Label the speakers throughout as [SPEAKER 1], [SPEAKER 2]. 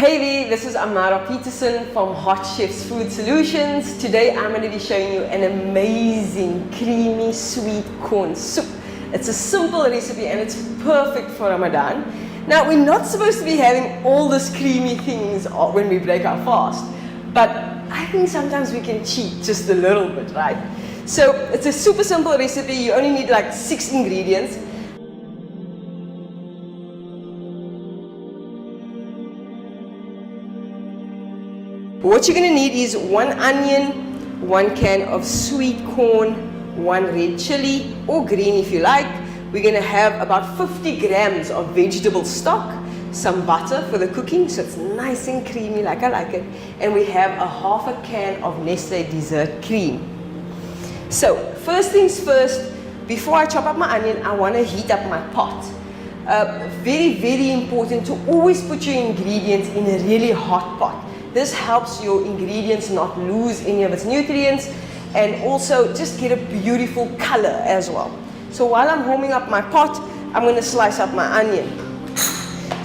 [SPEAKER 1] Hey there, this is Ammaarah Petersen from Hotchef's Food Solutions. Today I'm going to be showing you an amazing creamy sweet corn soup. It's a simple recipe and it's perfect for Ramadan. Now we're not supposed to be having all these creamy things when we break our fast, but I think sometimes we can cheat just a little bit, right? So it's a super simple recipe. You only need like 6 ingredients. What you're going to need is 1 onion, 1 can of sweet corn, 1 red chili or green if you like. We're going to have about 50 grams of vegetable stock, some butter for the cooking so it's nice and creamy like I like it, and we have a half a can of Nestle dessert cream. So first things first, before I chop up my onion, I want to heat up my pot. Very important to always put your ingredients in a really hot pot. This helps your ingredients not lose any of its nutrients and also just get a beautiful color as well. So while I'm warming up my pot, I'm going to slice up my onion.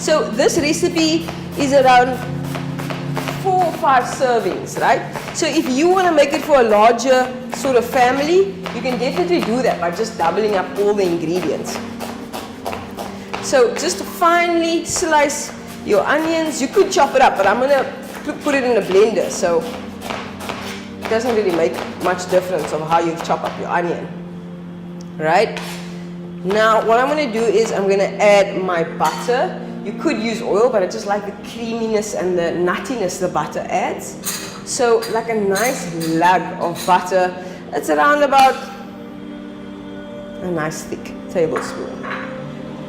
[SPEAKER 1] So this recipe is around 4 or 5 servings, right? So if you want to make it for a larger sort of family, you can definitely do that by just doubling up all the ingredients. So just finely slice your onions. You could chop it up, but I'm going to put it in a blender, so it doesn't really make much difference of how you chop up your onion. Right? Now what I'm going to do is I'm going to add my butter. You could use oil, but I just like the creaminess and the nuttiness the butter adds. So like a nice lug of butter. It's around about a nice thick tablespoon.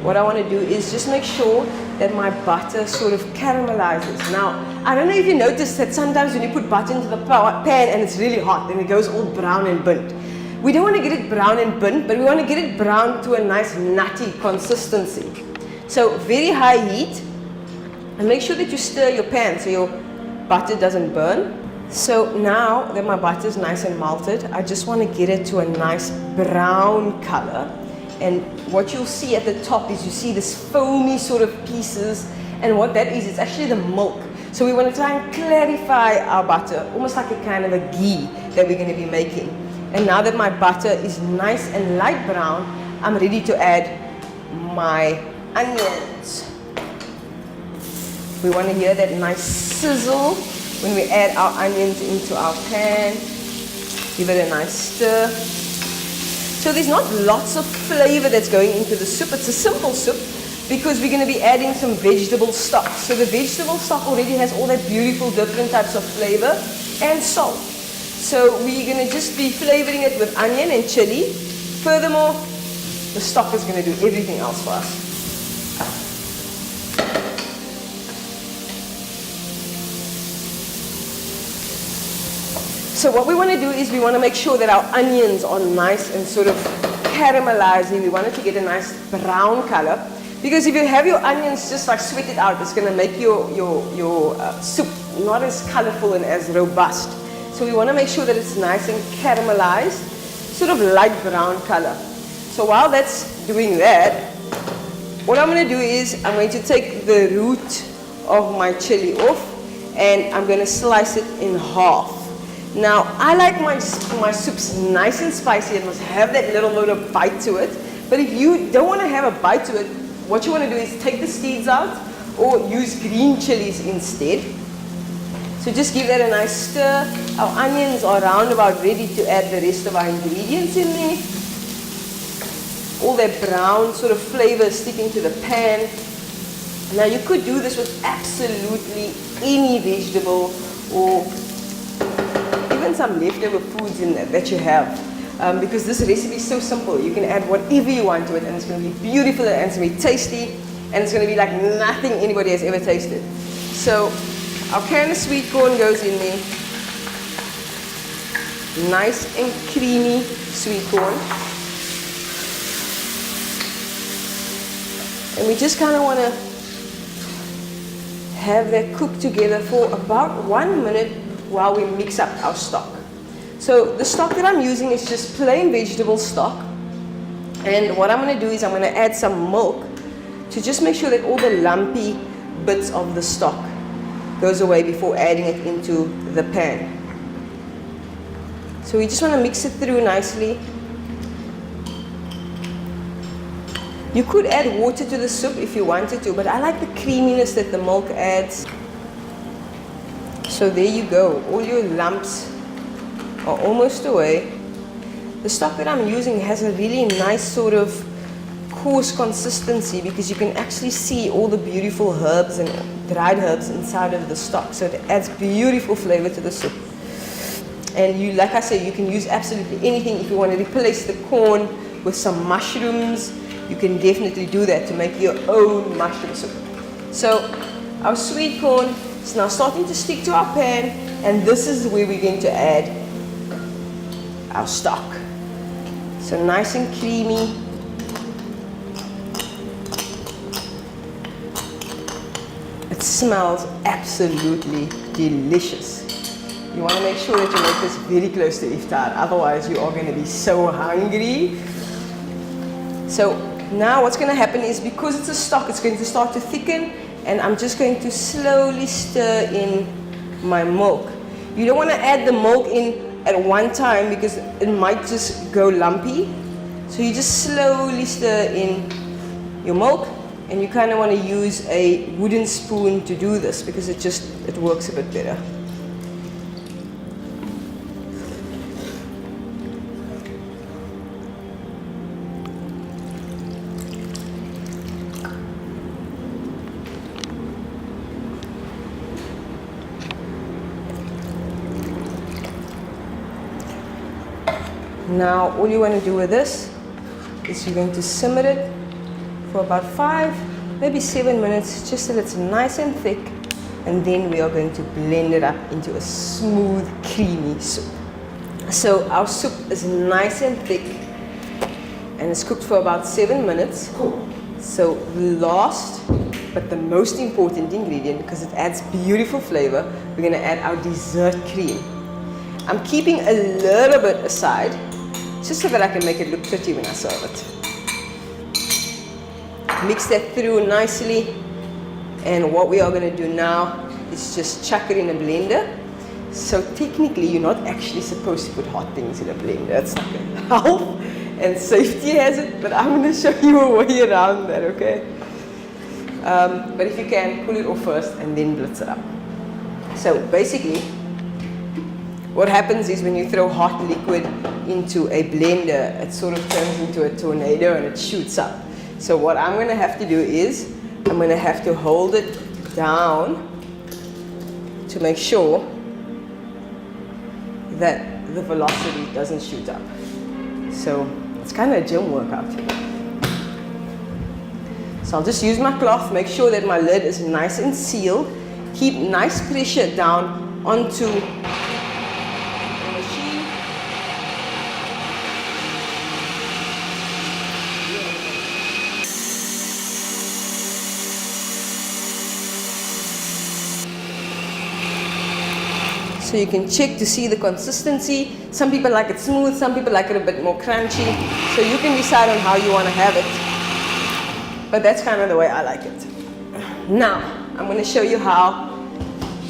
[SPEAKER 1] What I want to do is just make sure that my butter sort of caramelizes. Now, I don't know if you noticed that sometimes when you put butter into the pan and it's really hot, then it goes all brown and burnt. We don't want to get it brown and burnt, but we want to get it brown to a nice nutty consistency. So very high heat, and make sure that you stir your pan so your butter doesn't burn. So now that my butter is nice and melted, I just want to get it to a nice brown color. And what you'll see at the top is you see this foamy sort of pieces, and what that is, it's actually the milk. So we want to try and clarify our butter, almost like a kind of a ghee that we're going to be making. And now that my butter is nice and light brown, I'm ready to add my onions. We want to hear that nice sizzle when we add our onions into our pan. Give it a nice stir. So there's not lots of flavor that's going into the soup. It's a simple soup because we're going to be adding some vegetable stock. So the vegetable stock already has all that beautiful different types of flavor and salt. So we're going to just be flavoring it with onion and chili. Furthermore, the stock is going to do everything else for us. So what we want to do is we want to make sure that our onions are nice and sort of caramelizing. We want it to get a nice brown color, because if you have your onions just like sweat it out, it's going to make your soup not as colorful and as robust. So we want to make sure that it's nice and caramelized, sort of light brown color. So while that's doing that, what I'm going to do is I'm going to take the root of my chili off and I'm going to slice it in half. Now, I like my soups nice and spicy. It must have that little bit of bite to it. But if you don't want to have a bite to it, what you want to do is take the seeds out or use green chilies instead. So just give that a nice stir. Our onions are around about ready to add the rest of our ingredients in there. All that brown sort of flavor sticking to the pan. Now, you could do this with absolutely any vegetable or even some leftover foods in there that you have, because this recipe is so simple. You can add whatever you want to it and it's going to be beautiful and it's going to be tasty and it's going to be like nothing anybody has ever tasted. So our can of sweet corn goes in there. Nice and creamy sweet corn. And we just kind of want to have that cook together for about 1 minute while we mix up our stock. So the stock that I'm using is just plain vegetable stock, and what I'm going to do is I'm going to add some milk to just make sure that all the lumpy bits of the stock goes away before adding it into the pan. So we just want to mix it through nicely. You could add water to the soup if you wanted to, but I like the creaminess that the milk adds. So there you go, all your lumps are almost away. The stock that I'm using has a really nice sort of coarse consistency because you can actually see all the beautiful herbs and dried herbs inside of the stock. So it adds beautiful flavor to the soup. And you, like I said, you can use absolutely anything. If you want to replace the corn with some mushrooms, you can definitely do that to make your own mushroom soup. So our sweet corn is now starting to stick to our pan, and this is where we're going to add our stock. So nice and creamy. It smells absolutely delicious. You want to make sure that you make this very close to iftar, otherwise you are going to be so hungry. So now what's going to happen is, because it's a stock, it's going to start to thicken, and I'm just going to slowly stir in my milk. You don't want to add the milk in at one time because it might just go lumpy. So you just slowly stir in your milk, and you kind of want to use a wooden spoon to do this because it works a bit better. Now all you want to do with this is you're going to simmer it for about 5, maybe 7 minutes, just so that it's nice and thick, and then we are going to blend it up into a smooth, creamy soup. So our soup is nice and thick, and it's cooked for about 7 minutes. So the last, but the most important ingredient, because it adds beautiful flavor, we're going to add our dessert cream. I'm keeping a little bit aside, just so that I can make it look pretty when I serve it. Mix that through nicely, and what we are going to do now is just chuck it in a blender. So technically you're not actually supposed to put hot things in a blender. It's like a health and safety hazard, but I'm going to show you a way around that, okay? But if you can, pull it off first and then blitz it up. So basically what happens is, when you throw hot liquid into a blender, it sort of turns into a tornado and it shoots up. So what I'm going to have to do is, I'm going to have to hold it down to make sure that the velocity doesn't shoot up. So it's kind of a gym workout. So I'll just use my cloth, make sure that my lid is nice and sealed. Keep nice pressure down onto the machine. So you can check to see the consistency. Some people like it smooth, some people like it a bit more crunchy. So you can decide on how you want to have it. But that's kind of the way I like it. Now, I'm going to show you how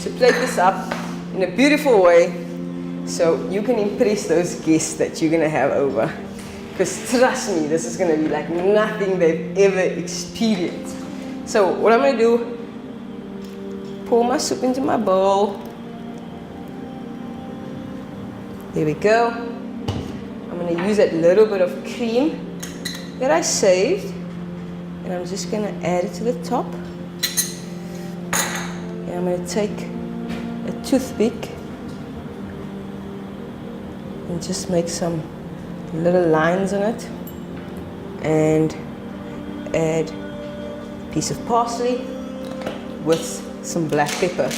[SPEAKER 1] to plate this up in a beautiful way so you can impress those guests that you're going to have over. Because trust me, this is going to be like nothing they've ever experienced. So what I'm going to do, pour my soup into my bowl. There we go. I'm going to use that little bit of cream that I saved, and I'm just going to add it to the top. And I'm going to take a toothpick and just make some little lines on it, and add a piece of parsley with some black pepper.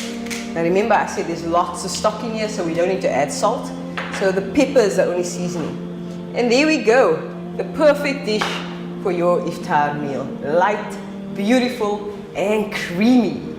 [SPEAKER 1] Now remember, I said there's lots of stock in here, so we don't need to add salt. So the pepper is the only seasoning. And there we go, the perfect dish for your iftar meal. Light, beautiful, and creamy.